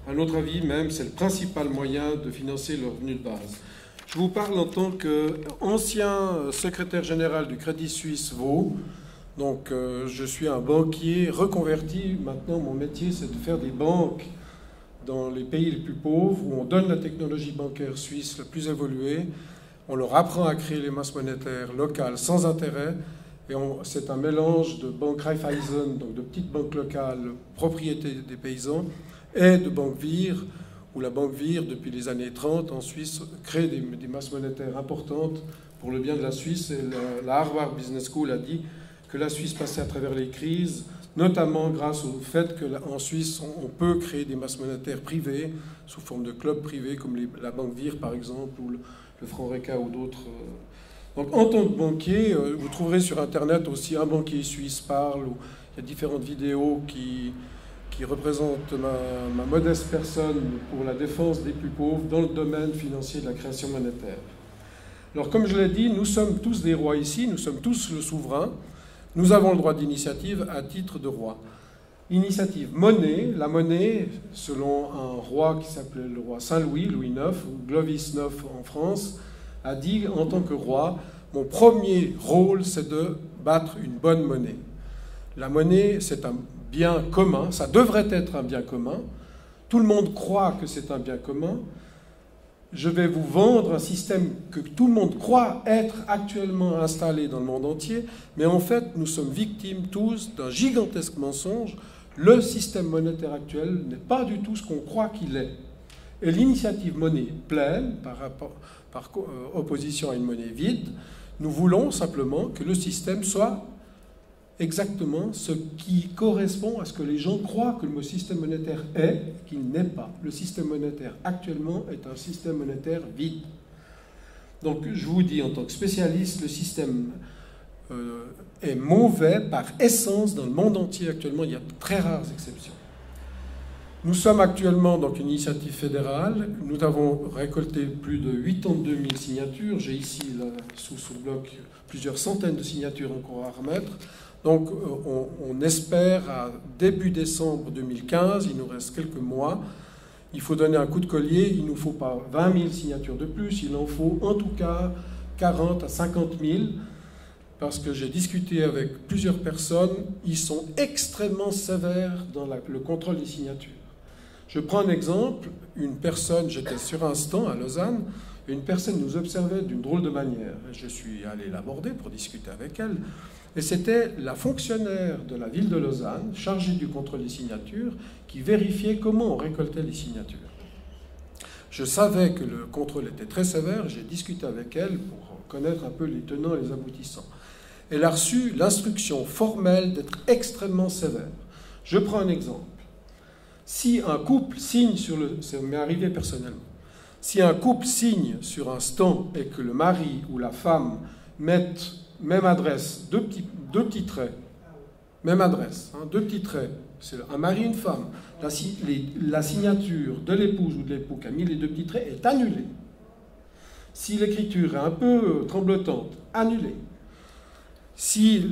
À notre avis même, c'est le principal moyen de financer le revenu de base. Je vous parle en tant qu'ancien secrétaire général du Crédit Suisse Vaud. Donc je suis un banquier reconverti. Maintenant, mon métier, c'est de faire des banques dans les pays les plus pauvres, où on donne la technologie bancaire suisse la plus évoluée. On leur apprend à créer les masses monétaires locales sans intérêt. Et c'est un mélange de banques Raiffeisen, donc de petites banques locales, propriété des paysans, et de banque Vir, où la banque Vir, depuis les années 30 en Suisse, crée des masses monétaires importantes pour le bien de la Suisse. Et la Harvard Business School a dit que la Suisse passait à travers les crises, notamment grâce au fait qu'en Suisse, on peut créer des masses monétaires privées, sous forme de clubs privés, comme la banque Vir, par exemple, ou le franc Reka ou d'autres. Donc, en tant que banquier, vous trouverez sur Internet aussi Un banquier suisse parle, où il y a différentes vidéos qui représentent ma modeste personne pour la défense des plus pauvres dans le domaine financier de la création monétaire. Alors, comme je l'ai dit, nous sommes tous des rois ici, nous sommes tous le souverain. Nous avons le droit d'initiative à titre de roi. Initiative monnaie. La monnaie, selon un roi qui s'appelait le roi Saint-Louis, Louis IX, ou Clovis IX en France, a dit en tant que roi, mon premier rôle, c'est de battre une bonne monnaie. La monnaie, c'est un bien commun, ça devrait être un bien commun. Tout le monde croit que c'est un bien commun. Je vais vous vendre un système que tout le monde croit être actuellement installé dans le monde entier, mais en fait, nous sommes victimes tous d'un gigantesque mensonge. Le système monétaire actuel n'est pas du tout ce qu'on croit qu'il est. Et l'initiative monnaie pleine, par opposition à une monnaie vide, nous voulons simplement que le système soit exactement ce qui correspond à ce que les gens croient que le système monétaire est, qu'il n'est pas. Le système monétaire actuellement est un système monétaire vide. Donc je vous dis en tant que spécialiste, le système est mauvais par essence dans le monde entier actuellement. Il y a de très rares exceptions. Nous sommes actuellement dans une initiative fédérale. Nous avons récolté plus de 82 000 signatures. J'ai ici, là, sous ce bloc, plusieurs centaines de signatures encore à remettre. Donc on espère, à début décembre 2015, il nous reste quelques mois, il faut donner un coup de collier. Il ne nous faut pas 20 000 signatures de plus, il en faut en tout cas 40 à 50 000, parce que j'ai discuté avec plusieurs personnes, ils sont extrêmement sévères dans le contrôle des signatures. Je prends un exemple, une personne, j'étais sur un stand à Lausanne, et une personne nous observait d'une drôle de manière. Je suis allé l'aborder pour discuter avec elle, et c'était la fonctionnaire de la ville de Lausanne, chargée du contrôle des signatures, qui vérifiait comment on récoltait les signatures. Je savais que le contrôle était très sévère, j'ai discuté avec elle pour connaître un peu les tenants et les aboutissants. Elle a reçu l'instruction formelle d'être extrêmement sévère. Je prends un exemple. Si un couple signe sur ça m'est arrivé personnellement, si un couple signe sur un stand et que le mari ou la femme mettent même adresse, deux petits traits, même adresse, deux petits traits, c'est un mari et une femme, la signature de l'épouse ou de l'époux qui a mis les deux petits traits est annulée. Si l'écriture est un peu tremblotante, annulée. Si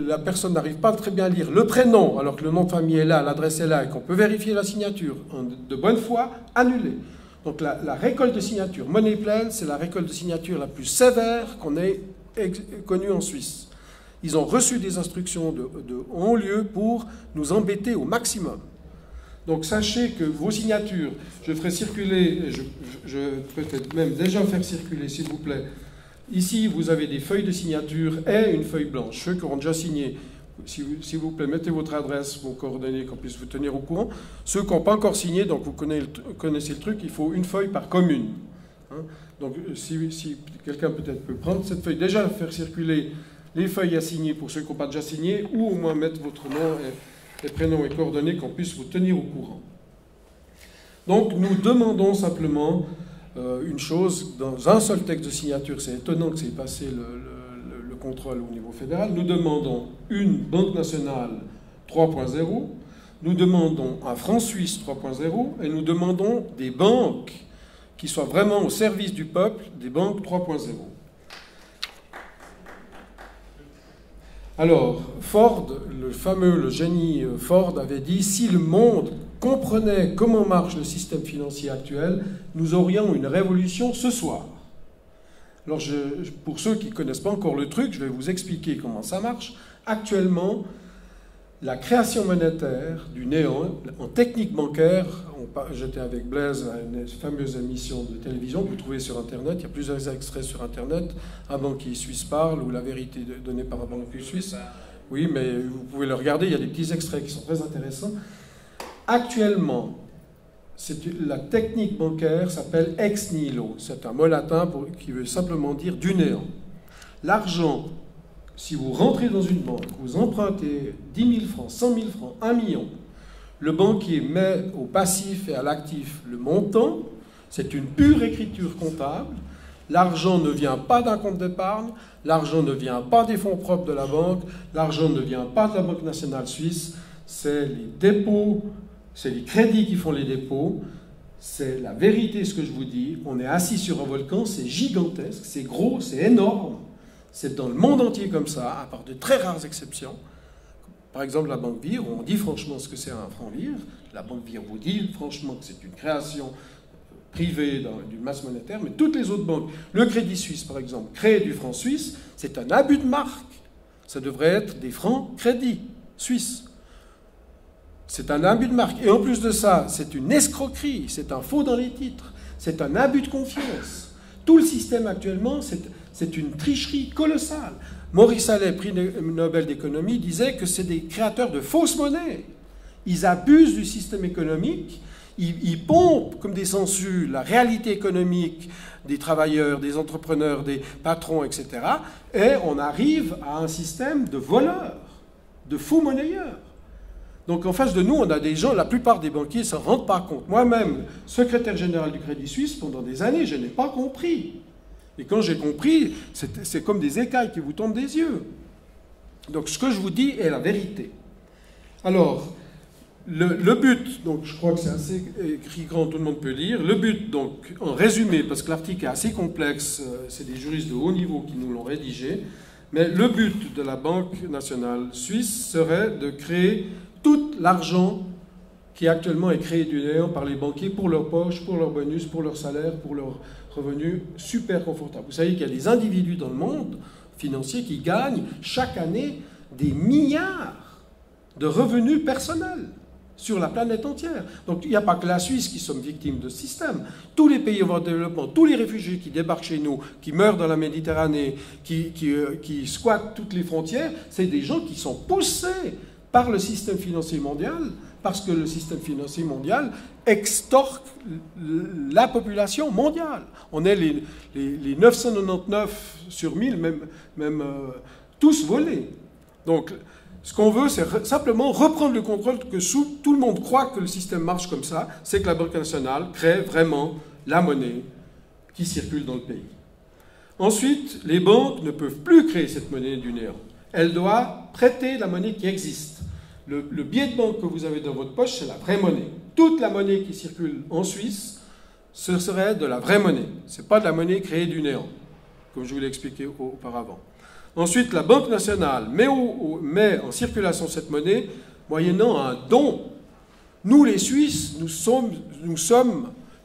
la personne n'arrive pas très bien à lire le prénom, alors que le nom de famille est là, l'adresse est là, et qu'on peut vérifier la signature de bonne foi, annulée. Donc la récolte de signatures monnaie pleine, c'est la récolte de signatures la plus sévère qu'on ait connue en Suisse. Ils ont reçu des instructions de haut lieu pour nous embêter au maximum. Donc sachez que vos signatures, je ferai circuler, je peux peut-être même déjà faire circuler, s'il vous plaît. Ici, vous avez des feuilles de signature et une feuille blanche. Ceux qui auront déjà signé, s'il vous plaît, mettez votre adresse, vos coordonnées, qu'on puisse vous tenir au courant. Ceux qui n'ont pas encore signé, donc vous connaissez le truc, il faut une feuille par commune. Donc si quelqu'un peut-être peut prendre cette feuille, déjà faire circuler les feuilles à signer pour ceux qui n'ont pas déjà signé, ou au moins mettre votre nom et prénom et coordonnées, qu'on puisse vous tenir au courant. Donc nous demandons simplement une chose, dans un seul texte de signature, c'est étonnant que c'est passé le contrôle au niveau fédéral, nous demandons une banque nationale 3.0, nous demandons un franc suisse 3.0, et nous demandons des banques qui soient vraiment au service du peuple, des banques 3.0. Alors, Ford, le génie Ford avait dit, si le monde comprenait comment marche le système financier actuel, nous aurions une révolution ce soir. Alors, pour ceux qui ne connaissent pas encore le truc, je vais vous expliquer comment ça marche. Actuellement, la création monétaire du néant, en technique bancaire, j'étais avec Blaise à une fameuse émission de télévision que vous trouvez sur Internet, il y a plusieurs extraits sur Internet, Un banquier suisse parle, ou La vérité donnée par un banquier suisse. Oui, mais vous pouvez le regarder, il y a des petits extraits qui sont très intéressants. Actuellement, la technique bancaire s'appelle ex nihilo. C'est un mot latin qui veut simplement dire du néant. L'argent, si vous rentrez dans une banque, vous empruntez 10 000 francs, 100 000 francs, 1 million, le banquier met au passif et à l'actif le montant, c'est une pure écriture comptable. L'argent ne vient pas d'un compte d'épargne, l'argent ne vient pas des fonds propres de la banque, l'argent ne vient pas de la Banque nationale suisse, c'est les dépôts, c'est les crédits qui font les dépôts, c'est la vérité ce que je vous dis, on est assis sur un volcan, c'est gigantesque, c'est gros, c'est énorme, c'est dans le monde entier comme ça, à part de très rares exceptions. Par exemple, la Banque Vire, on dit franchement ce que c'est un franc Vire, la Banque Vire vous dit franchement que c'est une création privée d'une masse monétaire, mais toutes les autres banques, le Crédit Suisse par exemple, crée du franc suisse, c'est un abus de marque, ça devrait être des francs crédits suisses. C'est un abus de marque. Et en plus de ça, c'est une escroquerie, c'est un faux dans les titres, c'est un abus de confiance. Tout le système actuellement, c'est une tricherie colossale. Maurice Allais, prix Nobel d'économie, disait que c'est des créateurs de fausses monnaies. Ils abusent du système économique, ils pompent comme des sangsues la réalité économique des travailleurs, des entrepreneurs, des patrons, etc. Et on arrive à un système de voleurs, de faux monnayeurs. Donc en face de nous, on a des gens, la plupart des banquiers ne s'en rendent pas compte. Moi-même, secrétaire général du Crédit Suisse, pendant des années, je n'ai pas compris. Et quand j'ai compris, c'est comme des écailles qui vous tombent des yeux. Donc ce que je vous dis est la vérité. Alors, le but, donc je crois que c'est assez écrit grand, tout le monde peut lire. Le but, donc, en résumé, parce que l'article est assez complexe, c'est des juristes de haut niveau qui nous l'ont rédigé, mais le but de la Banque nationale suisse serait de créer tout l'argent qui actuellement est créé du néant par les banquiers pour leur poche, pour leur bonus, pour leur salaire, pour leurs revenus super confortables. Vous savez qu'il y a des individus dans le monde financier qui gagnent chaque année des milliards de revenus personnels sur la planète entière. Donc il n'y a pas que la Suisse qui sommes victimes de ce système. Tous les pays en voie de développement, tous les réfugiés qui débarquent chez nous, qui meurent dans la Méditerranée, qui squattent toutes les frontières, c'est des gens qui sont poussés par le système financier mondial, parce que le système financier mondial extorque la population mondiale. On est les 999 sur 1000, même tous volés. Donc, ce qu'on veut, c'est simplement reprendre le contrôle que tout le monde croit que le système marche comme ça, c'est que la Banque nationale crée vraiment la monnaie qui circule dans le pays. Ensuite, les banques ne peuvent plus créer cette monnaie du néant. Elles doivent prêter la monnaie qui existe. Le billet de banque que vous avez dans votre poche, c'est la vraie monnaie. Toute la monnaie qui circule en Suisse, ce serait de la vraie monnaie. Ce n'est pas de la monnaie créée du néant, comme je vous l'ai expliqué auparavant. Ensuite, la Banque nationale met en circulation cette monnaie moyennant un don. Nous, les Suisses, nous sommes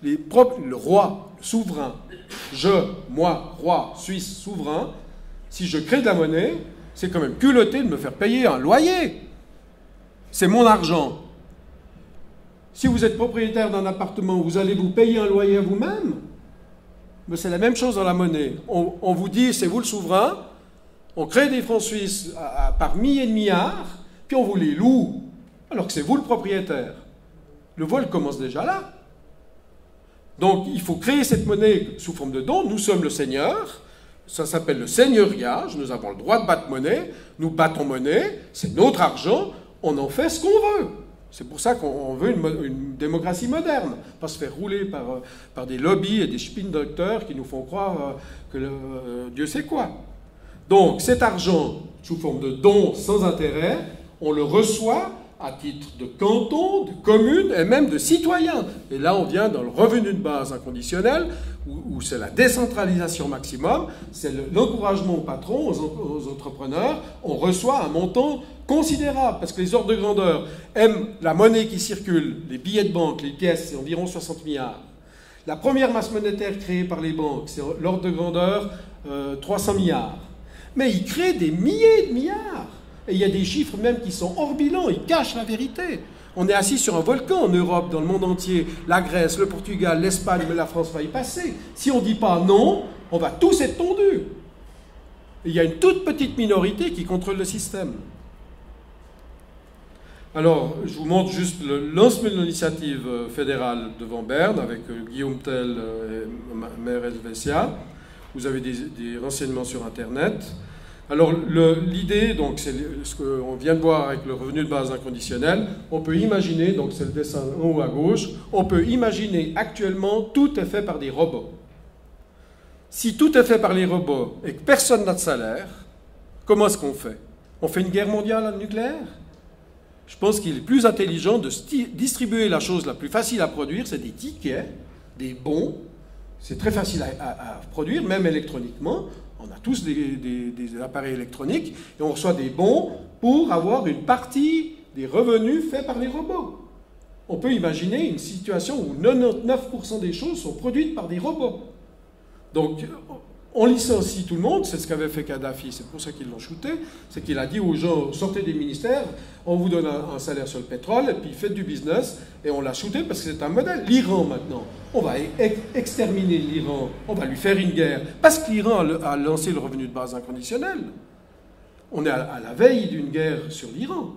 le roi, le souverain. Moi, roi suisse souverain, si je crée de la monnaie, c'est quand même culotté de me faire payer un loyer. C'est mon argent. Si vous êtes propriétaire d'un appartement, vous allez vous payer un loyer à vous-même. Mais c'est la même chose dans la monnaie. On vous dit, c'est vous le souverain, on crée des francs suisses par milliers de milliards, puis on vous les loue, alors que c'est vous le propriétaire. Le vol commence déjà là. Donc il faut créer cette monnaie sous forme de don. Nous sommes le seigneur, ça s'appelle le seigneuriage, nous avons le droit de battre monnaie, nous battons monnaie, c'est notre argent, on en fait ce qu'on veut. C'est pour ça qu'on veut une démocratie moderne, pas se faire rouler par des lobbies et des spin-docteurs qui nous font croire que Dieu sait quoi. Donc cet argent, sous forme de don sans intérêt, on le reçoit à titre de canton, de commune et même de citoyen. Et là, on vient dans le revenu de base inconditionnel, où c'est la décentralisation maximum, c'est l'encouragement aux patrons, aux entrepreneurs. On reçoit un montant considérable, parce que les ordres de grandeur aiment la monnaie qui circule, les billets de banque, les pièces, c'est environ 60 milliards. La première masse monétaire créée par les banques, c'est l'ordre de grandeur 300 milliards. Mais ils créent des milliers de milliards. Et il y a des chiffres même qui sont hors bilan, ils cachent la vérité. On est assis sur un volcan en Europe, dans le monde entier. La Grèce, le Portugal, l'Espagne, mais la France va y passer. Si on ne dit pas non, on va tous être tondus. Et il y a une toute petite minorité qui contrôle le système. Alors, je vous montre juste le lancement de l'initiative fédérale devant Berne, avec Guillaume Tell et maire Helvetia. Vous avez des renseignements sur Internet. Alors, l'idée, donc, c'est ce qu'on vient de voir avec le revenu de base inconditionnel. On peut imaginer, donc c'est le dessin en haut à gauche, on peut imaginer actuellement tout est fait par des robots. Si tout est fait par les robots et que personne n'a de salaire, comment est-ce qu'on fait? On fait une guerre mondiale nucléaire? Je pense qu'il est plus intelligent de distribuer la chose la plus facile à produire, c'est des tickets, des bons. C'est très facile à produire, même électroniquement. On a tous des appareils électroniques et on reçoit des bons pour avoir une partie des revenus faits par les robots. On peut imaginer une situation où 99% des choses sont produites par des robots. Donc, on licencie tout le monde, c'est ce qu'avait fait Kadhafi, c'est pour ça qu'ils l'ont shooté, c'est qu'il a dit aux gens, sortez des ministères, on vous donne un salaire sur le pétrole, et puis faites du business, et on l'a shooté parce que c'est un modèle. L'Iran maintenant, on va exterminer l'Iran, on va lui faire une guerre, parce que l'Iran a lancé le revenu de base inconditionnel. On est à la veille d'une guerre sur l'Iran.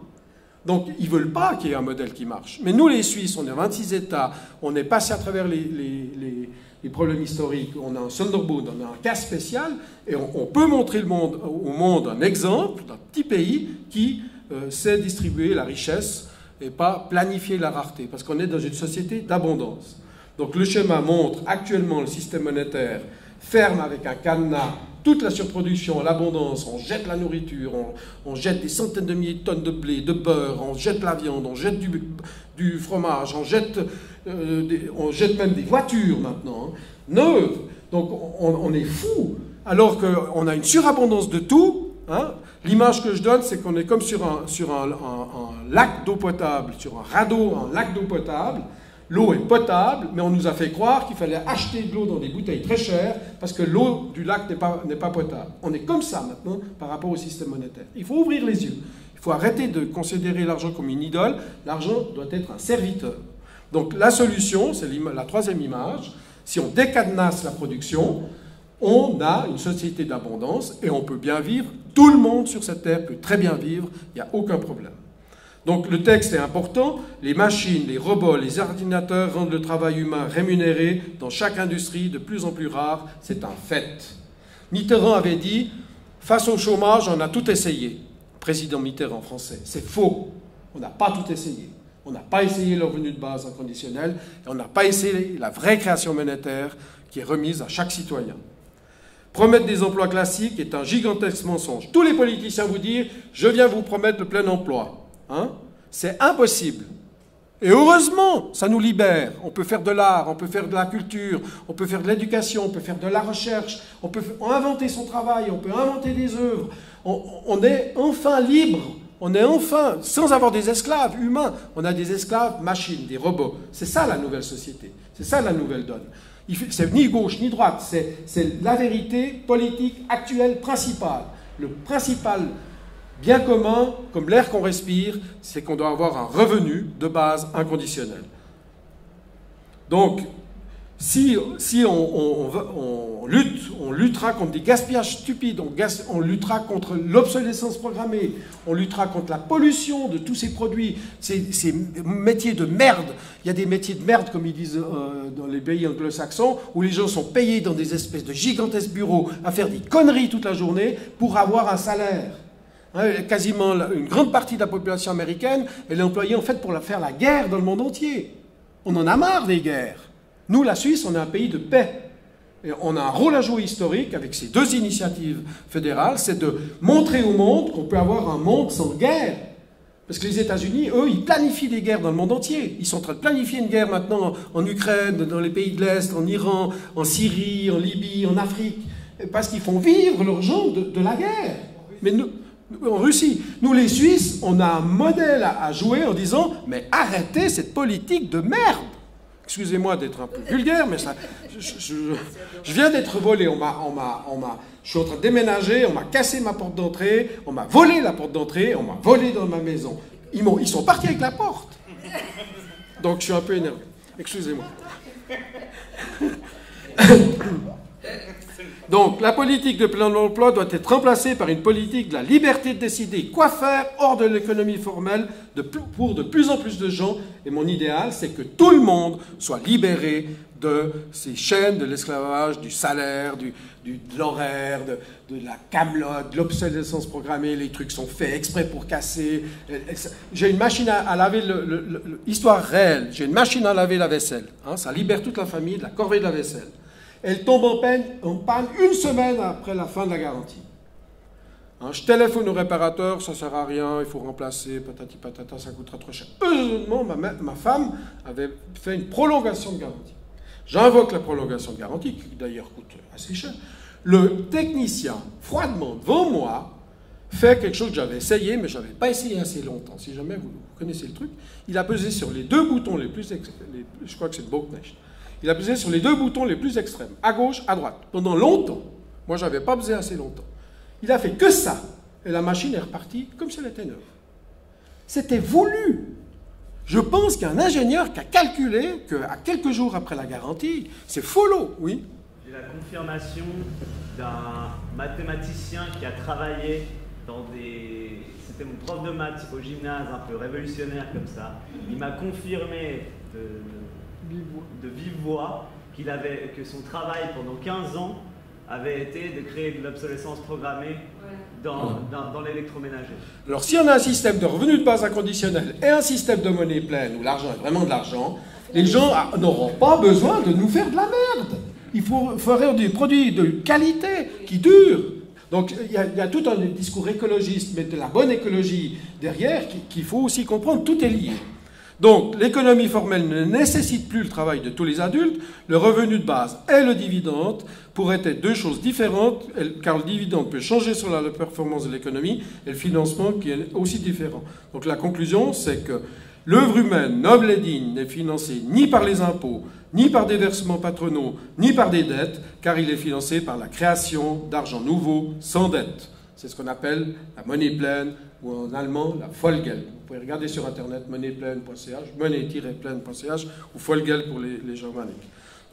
Donc, ils ne veulent pas qu'il y ait un modèle qui marche. Mais nous, les Suisses, on est 26 États, on est passé à travers les problèmes historiques, on a un Sonderbund, on a un cas spécial, et on peut montrer au monde un exemple d'un petit pays qui sait distribuer la richesse et pas planifier la rareté, parce qu'on est dans une société d'abondance. Donc le schéma montre actuellement le système monétaire ferme avec un cadenas toute la surproduction, l'abondance, on jette la nourriture, on jette des centaines de milliers de tonnes de blé, de beurre, on jette la viande, on jette du fromage, on jette même des voitures maintenant, hein, neuves. Donc on est fou, alors qu'on a une surabondance de tout. Hein. L'image que je donne, c'est qu'on est comme sur un lac d'eau potable, sur un radeau, un lac d'eau potable. L'eau est potable, mais on nous a fait croire qu'il fallait acheter de l'eau dans des bouteilles très chères parce que l'eau du lac n'est pas potable. On est comme ça maintenant par rapport au système monétaire. Il faut ouvrir les yeux. Il faut arrêter de considérer l'argent comme une idole. L'argent doit être un serviteur. Donc la solution, c'est la troisième image. Si on décadenasse la production, on a une société d'abondance et on peut bien vivre. Tout le monde sur cette terre peut très bien vivre. Il n'y a aucun problème. Donc le texte est important, les machines, les robots, les ordinateurs rendent le travail humain rémunéré dans chaque industrie de plus en plus rare, c'est un fait. Mitterrand avait dit, face au chômage, on a tout essayé. Président Mitterrand français, c'est faux, on n'a pas tout essayé. On n'a pas essayé le revenu de base inconditionnel, et on n'a pas essayé la vraie création monétaire qui est remise à chaque citoyen. Promettre des emplois classiques est un gigantesque mensonge. Tous les politiciens vous disent, je viens vous promettre le plein emploi. Hein? C'est impossible. Et heureusement, ça nous libère. On peut faire de l'art, on peut faire de la culture, on peut faire de l'éducation, on peut faire de la recherche, on peut inventer son travail, on peut inventer des œuvres. On est enfin libre. On est enfin, sans avoir des esclaves humains, on a des esclaves machines, des robots. C'est ça la nouvelle société. C'est ça la nouvelle donne. C'est ni gauche ni droite. C'est la vérité politique actuelle principale. Le principal bien commun, comme l'air qu'on respire, c'est qu'on doit avoir un revenu de base inconditionnel. Donc, si on luttera contre des gaspillages stupides, on luttera contre l'obsolescence programmée, on luttera contre la pollution de tous ces produits, ces métiers de merde. Il y a des métiers de merde, comme ils disent dans les pays anglo-saxons, où les gens sont payés dans des espèces de gigantesques bureaux à faire des conneries toute la journée pour avoir un salaire. Quasiment une grande partie de la population américaine, elle est employée en fait pour faire la guerre dans le monde entier. On en a marre des guerres. Nous, la Suisse, on est un pays de paix. Et on a un rôle à jouer historique avec ces deux initiatives fédérales, c'est de montrer au monde qu'on peut avoir un monde sans guerre. Parce que les États-Unis, eux, ils planifient des guerres dans le monde entier. Ils sont en train de planifier une guerre maintenant en Ukraine, dans les pays de l'Est, en Iran, en Syrie, en Libye, en Afrique. Parce qu'ils font vivre leurs gens de la guerre. Mais nous, en Russie, nous les Suisses, on a un modèle à jouer en disant « Mais arrêtez cette politique de merde !» Excusez-moi d'être un peu vulgaire, mais ça, je viens d'être volé. Je suis en train de déménager, on m'a cassé ma porte d'entrée, on m'a volé la porte d'entrée, on m'a volé dans ma maison. Ils sont partis avec la porte. Donc je suis un peu énervé. Excusez-moi. Donc la politique de plein emploi doit être remplacée par une politique de la liberté de décider quoi faire hors de l'économie formelle pour de plus en plus de gens. Et mon idéal, c'est que tout le monde soit libéré de ces chaînes de l'esclavage, du salaire, de l'horaire, de la camelote, de l'obsolescence programmée. Les trucs sont faits exprès pour casser. J'ai une machine à laver, histoire réelle, j'ai une machine à laver la vaisselle. Hein, ça libère toute la famille de la corvée de la vaisselle. Elle tombe en panne une semaine après la fin de la garantie. Hein, je téléphone au réparateur, ça ne sert à rien, il faut remplacer, patati patata, ça coûtera trop cher. Heureusement, ma femme avait fait une prolongation de garantie. J'invoque la prolongation de garantie, qui d'ailleurs coûte assez cher. Le technicien, froidement, devant moi, fait quelque chose que j'avais essayé, mais je n'avais pas essayé assez longtemps. Si jamais vous connaissez le truc, il a pesé sur les deux boutons les plus... je crois que c'est le Bocknecht. Il a pesé sur les deux boutons les plus extrêmes, à gauche, à droite, pendant longtemps. Moi, je n'avais pas pesé assez longtemps. Il a fait que ça, et la machine est repartie comme si elle était neuve. C'était voulu. Je pense qu'il y a un ingénieur qui a calculé qu'à quelques jours après la garantie, c'est follow, oui. J'ai la confirmation d'un mathématicien qui a travaillé dans des... C'était mon prof de maths au gymnase, un peu révolutionnaire comme ça. Il m'a confirmé de vive voix que son travail pendant 15 ans avait été de créer de l'obsolescence programmée dans l'électroménager. Alors si on a un système de revenus de base inconditionnel et un système de monnaie pleine où l'argent est vraiment de l'argent, les gens n'auront pas besoin de nous faire de la merde. Il faut faire des produits de qualité qui durent. Donc il y a tout un discours écologiste, mais de la bonne écologie derrière qu'il faut aussi comprendre, tout est lié. Donc, l'économie formelle ne nécessite plus le travail de tous les adultes. Le revenu de base et le dividende pourraient être deux choses différentes, car le dividende peut changer sur la performance de l'économie et le financement qui est aussi différent. Donc, la conclusion, c'est que l'œuvre humaine, noble et digne, n'est financée ni par les impôts, ni par des versements patronaux, ni par des dettes, car il est financé par la création d'argent nouveau sans dette. C'est ce qu'on appelle la monnaie pleine, ou en allemand, la Vollgeld. Vous pouvez regarder sur Internet, monnaie-pleine.ch, monnaie-pleine.ch, ou Vollgeld pour les germaniques.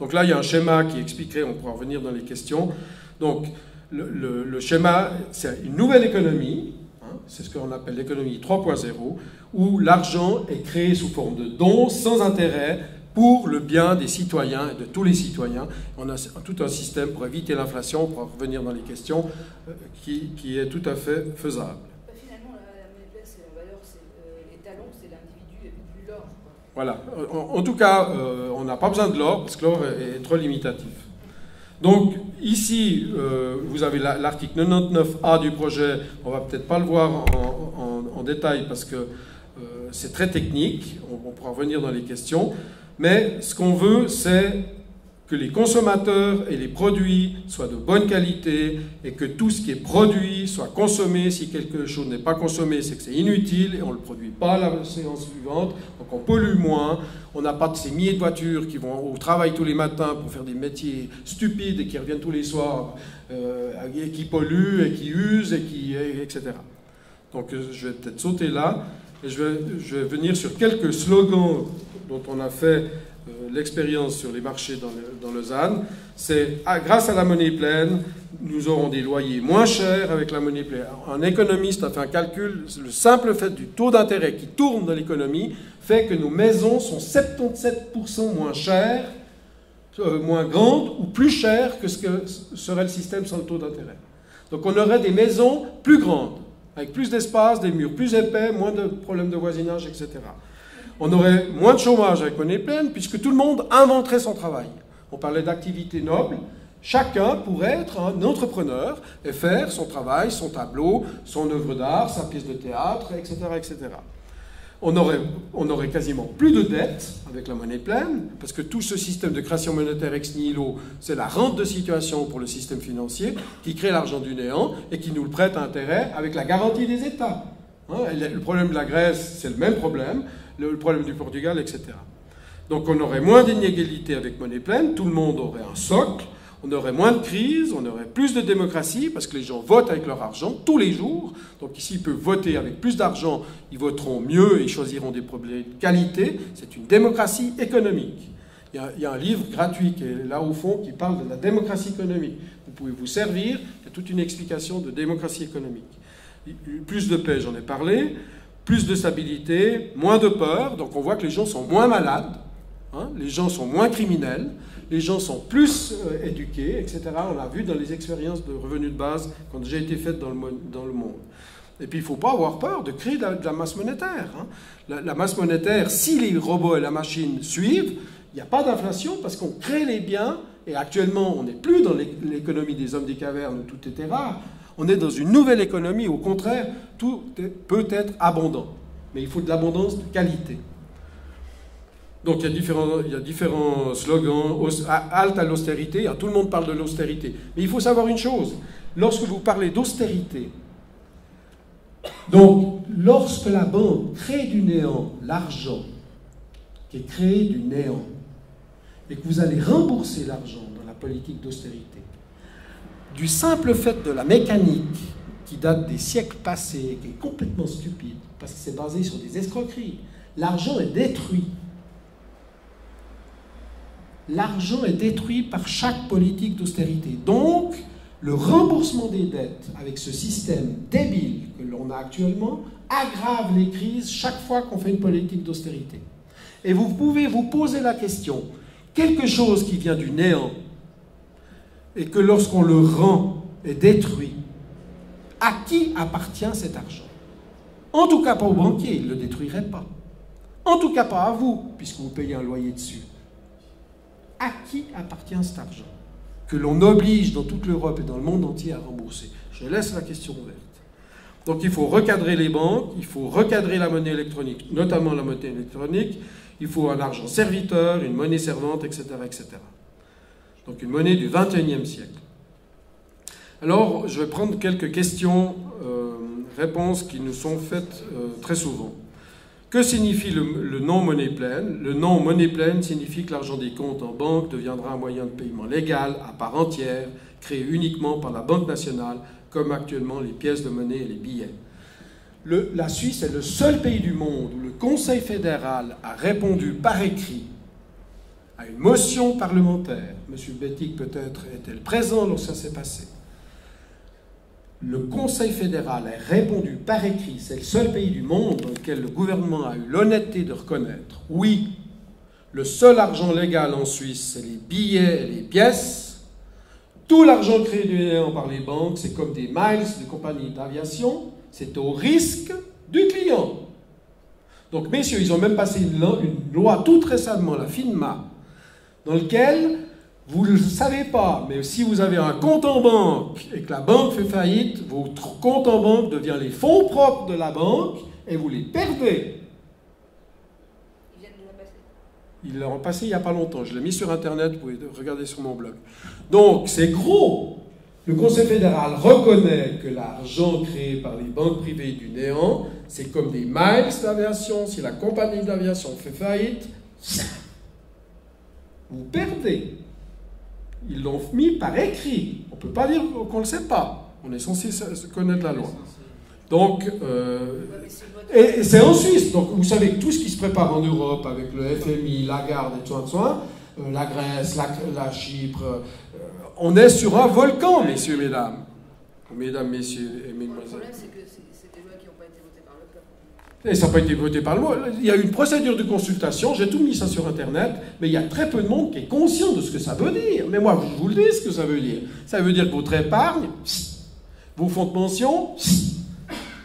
Donc là, il y a un schéma qui expliquerait, on pourra revenir dans les questions. Donc, le schéma, c'est une nouvelle économie, hein, c'est ce qu'on appelle l'économie 3.0, où l'argent est créé sous forme de dons, sans intérêt, pour le bien des citoyens et de tous les citoyens. On a tout un système pour éviter l'inflation, on pourra revenir dans les questions, qui est tout à fait faisable. Finalement, la monnaie pleine, c'est la valeur, c'est les talons, c'est l'individu et plus l'or. Voilà. En tout cas, on n'a pas besoin de l'or, parce que l'or est trop limitatif. Donc, ici, vous avez l'article 99A du projet. On ne va peut-être pas le voir en détail, parce que c'est très technique. On pourra revenir dans les questions. Mais ce qu'on veut, c'est que les consommateurs et les produits soient de bonne qualité et que tout ce qui est produit soit consommé. Si quelque chose n'est pas consommé, c'est que c'est inutile et on ne le produit pas à la séance suivante. Donc on pollue moins. On n'a pas de ces milliers de voitures qui vont au travail tous les matins pour faire des métiers stupides et qui reviennent tous les soirs, et qui polluent et qui usent, etc. Donc je vais peut-être sauter là. Et je vais venir sur quelques slogans dont on a fait l'expérience sur les marchés dans Lausanne. C'est grâce à la monnaie pleine, nous aurons des loyers moins chers avec la monnaie pleine. Un économiste a fait un calcul, le simple fait du taux d'intérêt qui tourne dans l'économie fait que nos maisons sont 77% moins chères, moins grandes ou plus chères que ce que serait le système sans le taux d'intérêt. Donc on aurait des maisons plus grandes, avec plus d'espace, des murs plus épais, moins de problèmes de voisinage, etc. On aurait moins de chômage avec monnaie pleine, puisque tout le monde inventerait son travail. On parlait d'activité noble. Chacun pourrait être un entrepreneur et faire son travail, son tableau, son œuvre d'art, sa pièce de théâtre, etc., etc. on aurait quasiment plus de dettes avec la monnaie pleine, parce que tout ce système de création monétaire ex nihilo, c'est la rente de situation pour le système financier qui crée l'argent du néant et qui nous le prête à intérêt avec la garantie des États. Hein, le problème de la Grèce, c'est le même problème, le problème du Portugal, etc. Donc on aurait moins d'inégalités avec monnaie pleine, tout le monde aurait un socle, on aurait moins de crises, on aurait plus de démocratie, parce que les gens votent avec leur argent tous les jours. Donc ici, ils peuvent voter avec plus d'argent, ils voteront mieux et choisiront des problèmes de qualité. C'est une démocratie économique. Il y a un livre gratuit qui est là au fond qui parle de la démocratie économique. Vous pouvez vous servir, il y a toute une explication de démocratie économique. Plus de paix, j'en ai parlé, plus de stabilité, moins de peur, donc on voit que les gens sont moins malades, hein, les gens sont moins criminels, les gens sont plus éduqués, etc. On l'a vu dans les expériences de revenus de base qui ont déjà été faites dans le monde. Et puis il ne faut pas avoir peur de créer de la masse monétaire. Hein. La masse monétaire, si les robots et la machine suivent, il n'y a pas d'inflation parce qu'on crée les biens, et actuellement on n'est plus dans l'économie des hommes des cavernes où tout était rare, on est dans une nouvelle économie, au contraire, tout peut être abondant. Mais il faut de l'abondance de qualité. Donc il y a différents slogans, halte à l'austérité, tout le monde parle de l'austérité. Mais il faut savoir une chose, lorsque vous parlez d'austérité, donc lorsque la banque crée du néant l'argent qui est créé du néant, et que vous allez rembourser l'argent dans la politique d'austérité, du simple fait de la mécanique qui date des siècles passés, qui est complètement stupide, parce que c'est basé sur des escroqueries, l'argent est détruit. L'argent est détruit par chaque politique d'austérité. Donc, le remboursement des dettes avec ce système débile que l'on a actuellement aggrave les crises chaque fois qu'on fait une politique d'austérité. Et vous pouvez vous poser la question, quelque chose qui vient du néant et que lorsqu'on le rend est détruit, à qui appartient cet argent? En tout cas pas aux banquiers, ils ne le détruiraient pas. En tout cas pas à vous, puisque vous payez un loyer dessus. À qui appartient cet argent que l'on oblige dans toute l'Europe et dans le monde entier à rembourser? Je laisse la question ouverte. Donc il faut recadrer les banques, il faut recadrer la monnaie électronique, notamment la monnaie électronique, il faut un argent serviteur, une monnaie servante, etc., etc. Donc une monnaie du XXIe siècle. Alors je vais prendre quelques questions, réponses qui nous sont faites très souvent. Que signifie le nom monnaie pleine? Le nom monnaie pleine signifie que l'argent des comptes en banque deviendra un moyen de paiement légal, à part entière, créé uniquement par la Banque nationale, comme actuellement les pièces de monnaie et les billets. La Suisse est le seul pays du monde où le Conseil fédéral a répondu par écrit à une motion parlementaire. M. Bettig peut-être était présent lorsque ça s'est passé. Le Conseil fédéral a répondu par écrit, c'est le seul pays du monde dans lequel le gouvernement a eu l'honnêteté de reconnaître, oui, le seul argent légal en Suisse, c'est les billets et les pièces. Tout l'argent créé du néant par les banques, c'est comme des miles de compagnies d'aviation, c'est au risque du client. Donc, messieurs, ils ont même passé une loi toute récemment, la FINMA, dans laquelle vous ne le savez pas, mais si vous avez un compte en banque et que la banque fait faillite, votre compte en banque devient les fonds propres de la banque et vous les perdez. Ils viennent de la passer. Ils l'ont passé il n'y a pas longtemps. Je l'ai mis sur Internet, vous pouvez regarder sur mon blog. Donc, c'est gros. Le Conseil fédéral reconnaît que l'argent créé par les banques privées du néant, c'est comme des miles d'aviation. Si la compagnie d'aviation fait faillite, vous perdez. Ils l'ont mis par écrit. On ne peut pas dire qu'on ne le sait pas. On est censé connaître la loi. Donc, et c'est en Suisse. Donc, vous savez que tout ce qui se prépare en Europe avec le FMI, Lagarde et tout ça, la Grèce, la Chypre, on est sur un volcan, messieurs, mesdames. Mesdames, messieurs et mesdemoiselles. Le problème, c'est que c'est des lois qui n'ont pas été votées par le peuple. Et ça n'a pas été voté par le loi. Il y a eu une procédure de consultation, j'ai tout mis ça sur Internet, mais il y a très peu de monde qui est conscient de ce que ça veut dire. Mais moi, je vous le dis ce que ça veut dire. Ça veut dire que votre épargne, vos fonds de pension,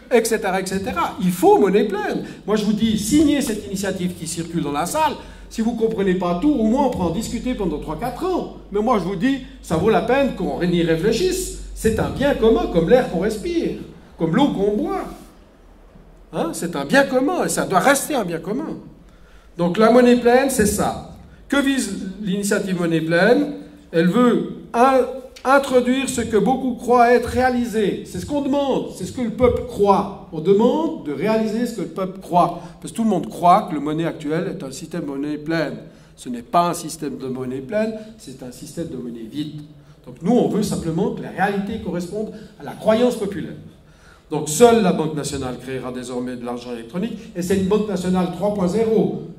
etc., etc. Il faut monnaie pleine. Moi, je vous dis, signez cette initiative qui circule dans la salle. Si vous ne comprenez pas tout, au moins on peut en discuter pendant 3-4 ans. Mais moi, je vous dis, ça vaut la peine qu'on y réfléchisse. C'est un bien commun, comme l'air qu'on respire, comme l'eau qu'on boit. Hein, c'est un bien commun et ça doit rester un bien commun. Donc la monnaie pleine, c'est ça. Que vise l'initiative monnaie pleine? Elle veut introduire ce que beaucoup croient être réalisé. C'est ce qu'on demande, c'est ce que le peuple croit. On demande de réaliser ce que le peuple croit. Parce que tout le monde croit que le monnaie actuel est un système de monnaie pleine. Ce n'est pas un système de monnaie pleine, c'est un système de monnaie vide. Donc nous, on veut simplement que la réalité corresponde à la croyance populaire. Donc seule la Banque nationale créera désormais de l'argent électronique, et c'est une Banque nationale 3.0,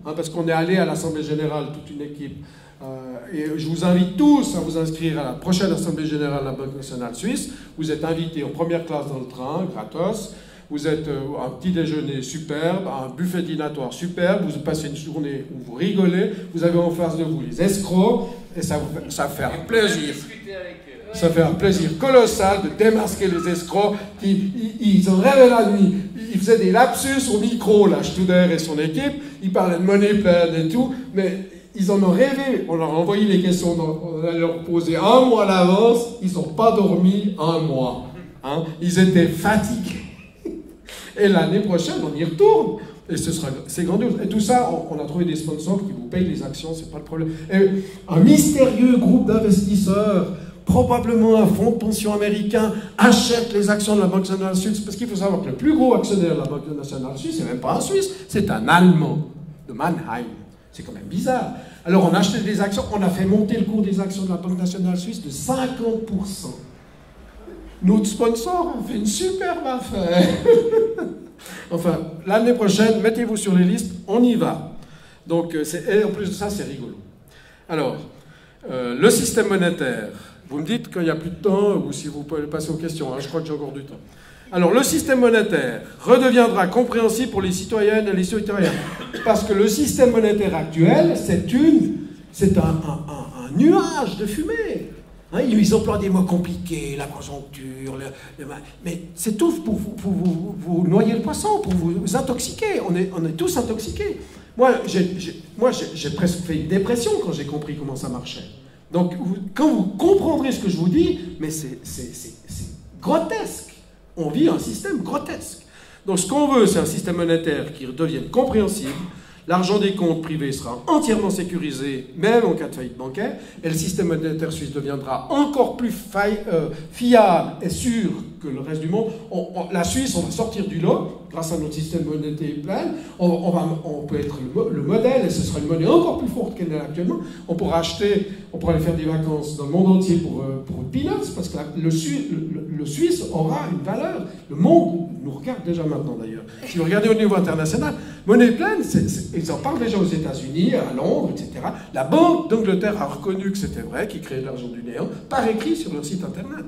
hein, parce qu'on est allé à l'Assemblée générale, toute une équipe, et je vous invite tous à vous inscrire à la prochaine Assemblée générale de la Banque nationale suisse. Vous êtes invités en première classe dans le train, gratos. Vous êtes un petit déjeuner superbe, un buffet dînatoire superbe, vous passez une journée où vous rigolez, vous avez en face de vous les escrocs, et ça fait un plaisir. Ça fait un plaisir colossal de démasquer les escrocs. Ils ont rêvé la nuit. Ils faisaient des lapsus au micro, là, Studer et son équipe. Ils parlaient de monnaie pleine et tout, mais ils en ont rêvé. On leur a envoyé les questions, on allait leur poser un mois à l'avance. Ils n'ont pas dormi un mois. Hein. Ils étaient fatigués. Et l'année prochaine, on y retourne. Et c'est grandiose. Et tout ça, on a trouvé des sponsors qui vous payent les actions, c'est pas le problème. Et un mystérieux groupe d'investisseurs, probablement un fonds de pension américain, achète les actions de la Banque nationale suisse. Parce qu'il faut savoir que le plus gros actionnaire de la Banque nationale suisse, c'est même pas un Suisse, c'est un Allemand de Mannheim. C'est quand même bizarre. Alors on a acheté des actions, on a fait monter le cours des actions de la Banque nationale suisse de 50%. Notre sponsor a fait une superbe affaire. Enfin, l'année prochaine, mettez-vous sur les listes, on y va. Donc, et en plus de ça, c'est rigolo. Alors, le système monétaire, vous me dites qu'il n'y a plus de temps, ou si vous pouvez passer aux questions, hein, je crois que j'ai encore du temps. Alors, le système monétaire redeviendra compréhensible pour les citoyennes et les citoyens. Parce que le système monétaire actuel, c'est un nuage de fumée. Hein, ils emploient des mots compliqués, la conjoncture, mais c'est tout pour vous noyer le poisson, pour vous intoxiquer. On est tous intoxiqués. Moi, j'ai presque fait une dépression quand j'ai compris comment ça marchait. Donc, quand vous comprendrez ce que je vous dis, mais c'est grotesque. On vit un système grotesque. Donc, ce qu'on veut, c'est un système monétaire qui devienne compréhensible. L'argent des comptes privés sera entièrement sécurisé, même en cas de faillite bancaire, et le système monétaire suisse deviendra encore plus fiable et sûr que le reste du monde. La Suisse, on va sortir du lot, grâce à notre système monétaire plein, on peut être le modèle, et ce sera une monnaie encore plus forte qu'elle est actuellement. On pourra aller faire des vacances dans le monde entier pour peanuts, parce que le Suisse aura une valeur. Le monde nous regarde déjà maintenant d'ailleurs. Si vous regardez au niveau international, monnaie pleine, ils en parlent déjà aux États-Unis, à Londres, etc. La Banque d'Angleterre a reconnu que c'était vrai, qu'ils créaient de l'argent du néant, par écrit sur leur site internet.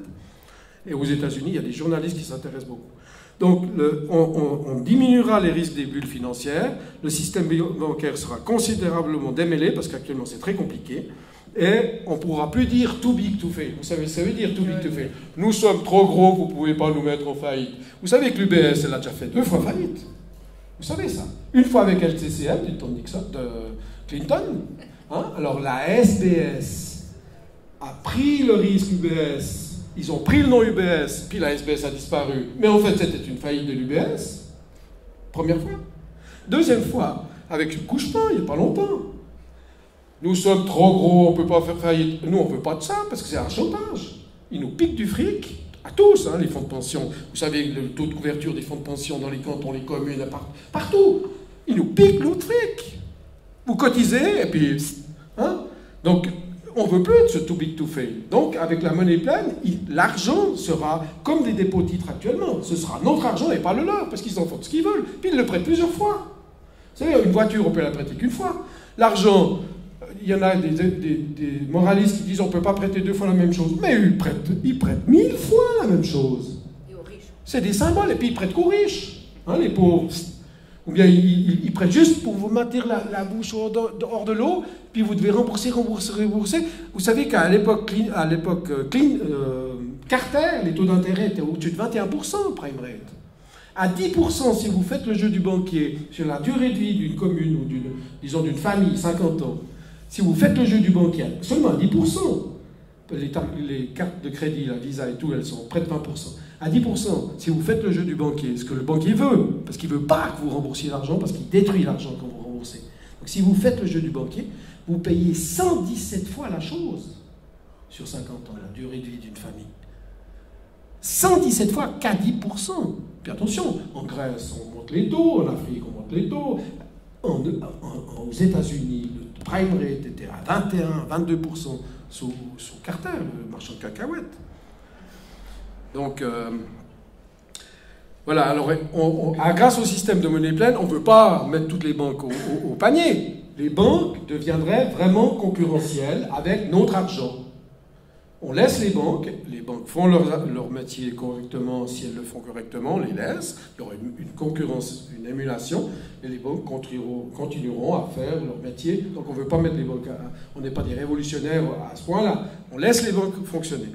Et aux États-Unis, il y a des journalistes qui s'intéressent beaucoup. Donc, on diminuera les risques des bulles financières, le système bancaire sera considérablement démêlé, parce qu'actuellement c'est très compliqué, et on ne pourra plus dire too big to fail. Vous savez, ça veut dire too big to fail. Nous sommes trop gros, vous ne pouvez pas nous mettre en faillite. Vous savez que l'UBS, elle a déjà fait 2 fois faillite. Vous savez ça. Une fois avec LCCM, de Clinton. Hein? Alors la SBS a pris le risque UBS. Ils ont pris le nom UBS, puis la SBS a disparu. Mais en fait, c'était une faillite de l'UBS. Première fois. Deuxième fois, avec Couchepin, il n'y a pas longtemps. Nous sommes trop gros, on ne peut pas faire faillite. Nous, on ne peut pas de ça, parce que c'est un chantage. Ils nous piquent du fric, à tous, hein, les fonds de pension. Vous savez, le taux de couverture des fonds de pension dans les cantons, les communes, partout. Ils nous piquent notre fric. Vous cotisez, et puis... Hein? Donc, on ne veut plus de ce too big to fail. Donc, avec la monnaie pleine, l'argent sera comme des dépôts titres actuellement. Ce sera notre argent et pas le leur, parce qu'ils en font ce qu'ils veulent. Puis ils le prêtent plusieurs fois. Vous savez, une voiture, on peut la prêter qu'une fois. L'argent... Il y en a des moralistes qui disent on ne peut pas prêter 2 fois la même chose. Mais ils prêtent 1000 fois la même chose. Et aux riches. C'est des symboles, et puis ils prêtent qu'aux riches, hein, les pauvres. Ou bien ils prêtent juste pour vous maintenir la bouche hors de l'eau, puis vous devez rembourser. Vous savez qu'à l'époque Carter, les taux d'intérêt étaient au-dessus de 21%, prime rate. À 10%, si vous faites le jeu du banquier sur la durée de vie d'une commune ou d'une famille, 50 ans, si vous faites le jeu du banquier, seulement à 10%, les cartes de crédit, la Visa et tout, elles sont près de 20%. à 10%. Si vous faites le jeu du banquier, ce que le banquier veut, parce qu'il ne veut pas que vous remboursiez l'argent, parce qu'il détruit l'argent quand vous remboursez. Donc si vous faites le jeu du banquier, vous payez 117 fois la chose sur 50 ans, la durée de vie d'une famille. 117 fois qu'à 10%. Puis attention, en Grèce, on monte les taux, en Afrique, on monte les taux. Aux États-Unis, le prime rate était à 21-22% sous Carter, le marchand de cacahuètes. Donc, voilà, alors grâce au système de monnaie pleine, on ne veut pas mettre toutes les banques au panier. Les banques deviendraient vraiment concurrentielles avec notre argent. On laisse les banques font leur métier correctement, si elles le font correctement, on les laisse, il y aura une concurrence, une émulation, et les banques continueront à faire leur métier. Donc on ne veut pas mettre les banques, on n'est pas des révolutionnaires à ce point-là, on laisse les banques fonctionner.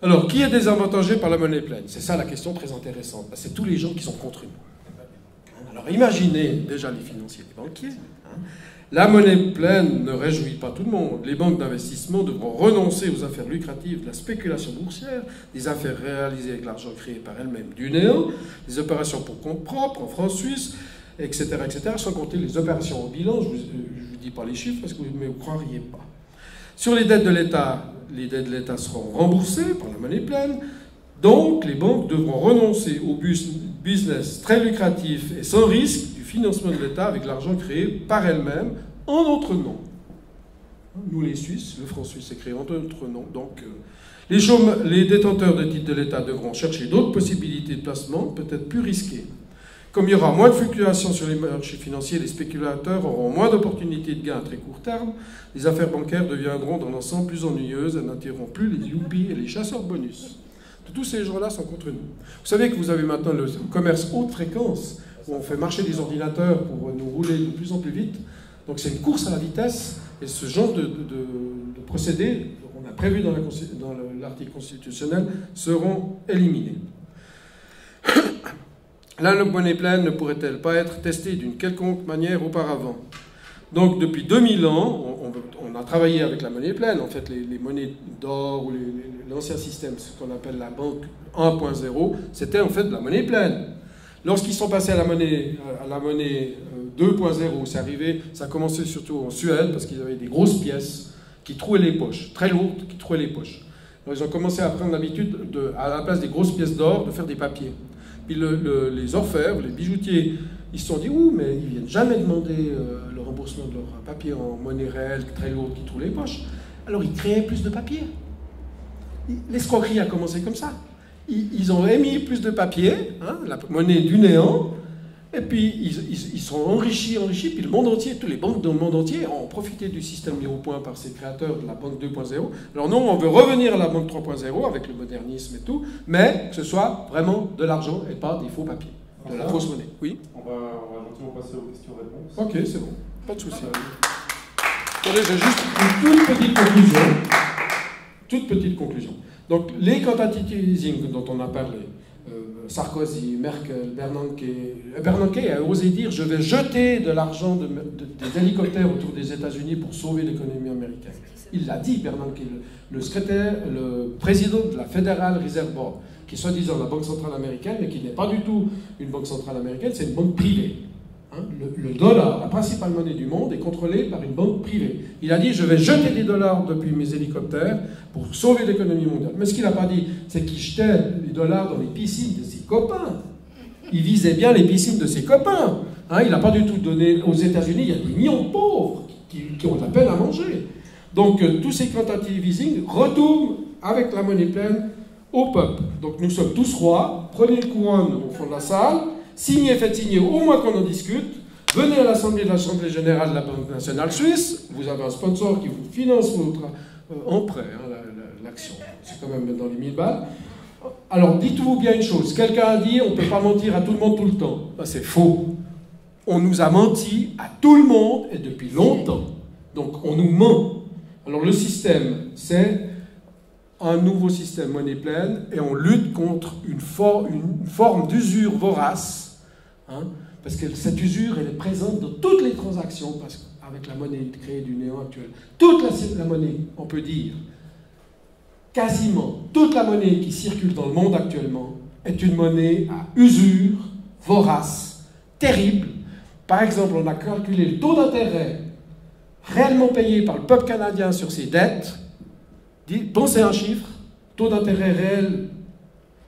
Alors, qui est désavantagé par la monnaie pleine? C'est ça la question très intéressante, c'est tous les gens qui sont contre nous. Alors imaginez déjà les financiers, les banquiers, la monnaie pleine ne réjouit pas tout le monde. Les banques d'investissement devront renoncer aux affaires lucratives de la spéculation boursière, des affaires réalisées avec l'argent créé par elles-mêmes du néant, des opérations pour compte propre en France suisse, etc., sans compter les opérations au bilan. Je ne vous dis pas les chiffres parce que vous ne me croiriez pas. Sur les dettes de l'État seront remboursées par la monnaie pleine. Donc, les banques devront renoncer au business très lucratif et sans risque du financement de l'État avec l'argent créé par elles-mêmes en notre nom. Nous, les Suisses, le franc suisse est créé en notre nom. Donc, les détenteurs de titres de l'État devront chercher d'autres possibilités de placement, peut-être plus risquées. Comme il y aura moins de fluctuations sur les marchés financiers, les spéculateurs auront moins d'opportunités de gains à très court terme. Les affaires bancaires deviendront dans l'ensemble plus ennuyeuses et n'attireront plus les yuppies et les chasseurs de bonus. Tous ces gens-là sont contre nous. Vous savez que vous avez maintenant le commerce haute fréquence, où on fait marcher des ordinateurs pour nous rouler de plus en plus vite. Donc c'est une course à la vitesse, et ce genre de procédés, on a prévu dans l'article constitutionnel, seront éliminés. La monnaie pleine ne pourrait-elle pas être testée d'une quelconque manière auparavant? Donc depuis 2000 ans, on a travaillé avec la monnaie pleine. En fait, les monnaies d'or ou l'ancien système, ce qu'on appelle la banque 1.0, c'était en fait de la monnaie pleine. Lorsqu'ils sont passés à la monnaie 2.0, c'est arrivé, ça a commencé surtout en Suède, parce qu'ils avaient des grosses pièces qui trouaient les poches, très lourdes, qui trouaient les poches. Alors ils ont commencé à prendre l'habitude, à la place des grosses pièces d'or, de faire des papiers. Puis les orfèvres, les bijoutiers, ils se sont dit, ouh, mais ils ne viennent jamais demander le remboursement de leur papier en monnaie réelle, très lourde, qui trouve les poches. Alors ils créaient plus de papier. L'escroquerie a commencé comme ça. Ils ont émis plus de papier, la monnaie du néant, et puis ils sont enrichis, puis le monde entier, toutes les banques dans le monde entier ont profité du système mis au point par ces créateurs de la banque 2.0. Alors non, on veut revenir à la banque 3.0 avec le modernisme et tout, mais que ce soit vraiment de l'argent et pas des faux papiers, de la fausse monnaie. Oui. On va gentiment passer aux questions-réponses. Ok, c'est bon, pas de souci. Attendez, j'ai juste une toute petite conclusion. Donc les quantitative easing dont on a parlé, Sarkozy, Merkel, Bernanke a osé dire « je vais jeter de l'argent des hélicoptères autour des États-Unis pour sauver l'économie américaine ». Il l'a dit, Bernanke, le président de la Federal Reserve Board, qui est soi-disant la banque centrale américaine, mais qui n'est pas du tout une banque centrale américaine, c'est une banque privée. Le dollar, la principale monnaie du monde, est contrôlée par une banque privée. Il a dit « je vais jeter des dollars depuis mes hélicoptères pour sauver l'économie mondiale ». Mais ce qu'il n'a pas dit, c'est qu'il jetait les dollars dans les piscines de ses copains. Il visait bien les piscines de ses copains. Il n'a pas du tout donné... Aux États-Unis, il y a des millions de pauvres qui ont de la peine à manger. Donc tous ces quantitative easing retournent avec la monnaie pleine au peuple. Donc nous sommes tous rois, prenez le couronne au fond de la salle, signez, faites signer, au moins qu'on en discute. Venez à l'Assemblée générale de la Banque nationale suisse. Vous avez un sponsor qui vous finance votre emprunt, l'action. C'est quand même dans les 1000 balles. Alors, dites-vous bien une chose. Quelqu'un a dit on ne peut pas mentir à tout le monde tout le temps. Ben, c'est faux. On nous a menti à tout le monde et depuis longtemps. Donc, on nous ment. Alors, le système, c'est un nouveau système monnaie pleine et on lutte contre une forme d'usure vorace. Parce que cette usure, elle est présente dans toutes les transactions, parce qu'avec la monnaie créée du néant actuel, toute la monnaie, on peut dire, quasiment toute la monnaie qui circule dans le monde actuellement est une monnaie à usure, vorace, terrible. Par exemple, on a calculé le taux d'intérêt réellement payé par le peuple canadien sur ses dettes. Pensez à un chiffre, taux d'intérêt réel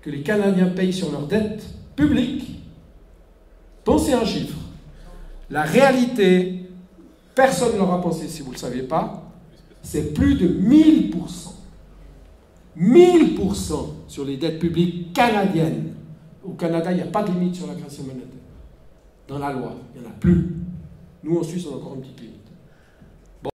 que les Canadiens payent sur leurs dettes publiques. Pensez à un chiffre. La réalité, personne ne l'aura pensé si vous ne le saviez pas, c'est plus de 1000%. 1000% sur les dettes publiques canadiennes. Au Canada, il n'y a pas de limite sur la création monétaire. Dans la loi, il n'y en a plus. Nous, en Suisse, on a encore une petite limite.